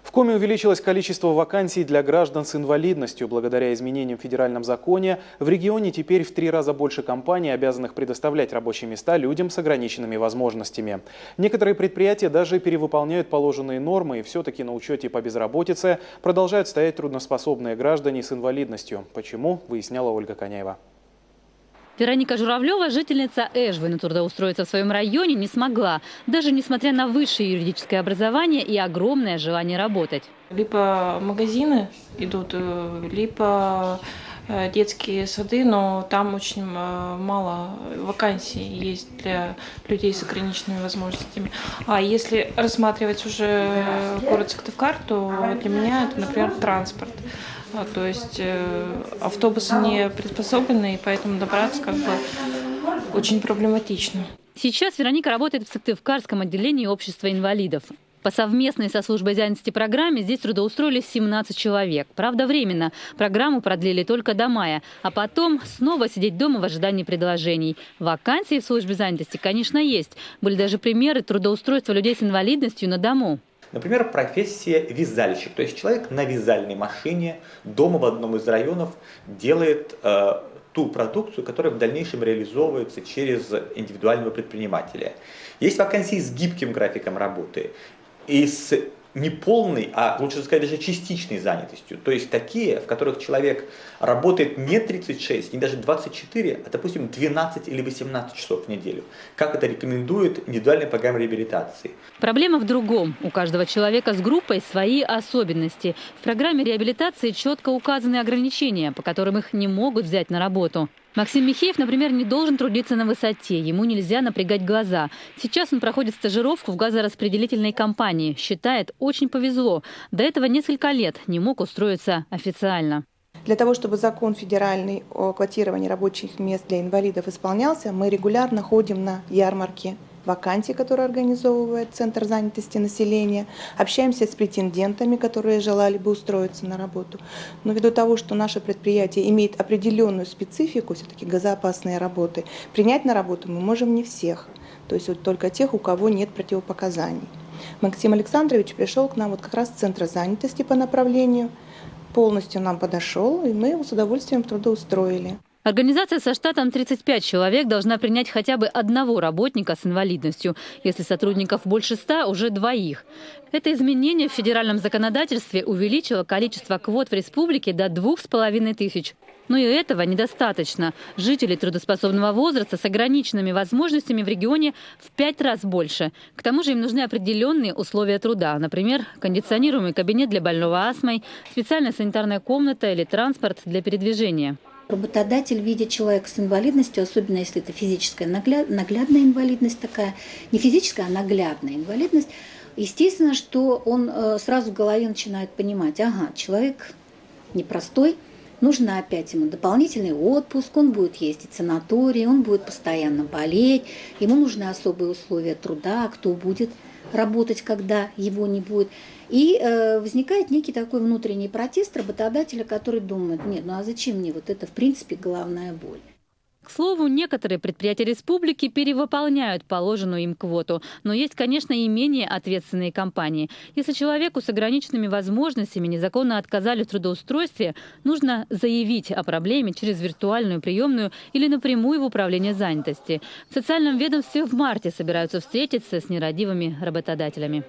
В Коми увеличилось количество вакансий для граждан с инвалидностью. Благодаря изменениям в федеральном законе в регионе теперь в 3 раза больше компаний, обязанных предоставлять рабочие места людям с ограниченными возможностями. Некоторые предприятия даже перевыполняют положенные нормы, и все-таки на учете по безработице продолжают стоять трудноспособные граждане с инвалидностью. Почему, выясняла Ольга Коняева. Вероника Журавлева, жительница Эжвы, но трудоустроиться в своем районе не смогла, даже несмотря на высшее юридическое образование и огромное желание работать. Либо магазины идут, либо детские сады, но там очень мало вакансий есть для людей с ограниченными возможностями. А если рассматривать уже город Сыктывкар, то для меня это, например, транспорт. То есть автобусы не приспособлены, и поэтому добраться очень проблематично. Сейчас Вероника работает в Сыктывкарском отделении общества инвалидов. По совместной со службой занятости программе здесь трудоустроились 17 человек. Правда, временно. Программу продлили только до мая. А потом снова сидеть дома в ожидании предложений. Вакансии в службе занятости, конечно, есть. Были даже примеры трудоустройства людей с инвалидностью на дому. Например, профессия вязальщик. То есть человек на вязальной машине дома в одном из районов делает ту продукцию, которая в дальнейшем реализовывается через индивидуального предпринимателя. Есть вакансии с гибким графиком работы и с неполной, а лучше сказать даже частичной занятостью. То есть такие, в которых человек работает не 36, не даже 24, а допустим 12 или 18 часов в неделю. Как это рекомендует индивидуальная программа реабилитации. Проблема в другом. У каждого человека с группой свои особенности. В программе реабилитации четко указаны ограничения, по которым их не могут взять на работу. Максим Михеев, например, не должен трудиться на высоте, ему нельзя напрягать глаза. Сейчас он проходит стажировку в газораспределительной компании. Считает, очень повезло. До этого несколько лет не мог устроиться официально. Для того, чтобы закон федеральный о квотировании рабочих мест для инвалидов исполнялся, мы регулярно ходим на ярмарки вакансий, которые организовывает Центр занятости населения, общаемся с претендентами, которые желали бы устроиться на работу. Но ввиду того, что наше предприятие имеет определенную специфику, все-таки газоопасные работы, принять на работу мы можем не всех, то есть вот только тех, у кого нет противопоказаний. Максим Александрович пришел к нам как раз с Центра занятости по направлению, полностью нам подошел, и мы его с удовольствием трудоустроили. Организация со штатом 35 человек должна принять хотя бы одного работника с инвалидностью. Если сотрудников больше 100, уже 2. Это изменение в федеральном законодательстве увеличило количество квот в республике до 2500. Но и этого недостаточно. Жителей трудоспособного возраста с ограниченными возможностями в регионе в 5 раз больше. К тому же им нужны определенные условия труда. Например, кондиционируемый кабинет для больного астмой, специальная санитарная комната или транспорт для передвижения. Работодатель, видя человека с инвалидностью, особенно если это физическая наглядная инвалидность такая, не физическая, а наглядная инвалидность, естественно, что он сразу в голове начинает понимать, ага, человек непростой, нужно опять ему дополнительный отпуск, он будет ездить в санаторий, он будет постоянно болеть, ему нужны особые условия труда, кто будет работать, когда его не будет. И возникает некий такой внутренний протест работодателя, который думает, нет, ну а зачем мне вот это в принципе головная боль. К слову, некоторые предприятия республики перевыполняют положенную им квоту. Но есть, конечно, и менее ответственные компании. Если человеку с ограниченными возможностями незаконно отказали в трудоустройстве, нужно заявить о проблеме через виртуальную приемную или напрямую в управление занятости. В социальном ведомстве в марте собираются встретиться с нерадивыми работодателями.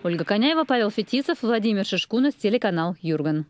Ольга Коняева, Павел Фетисов, Владимир Шишкунас, телеканал Юрган.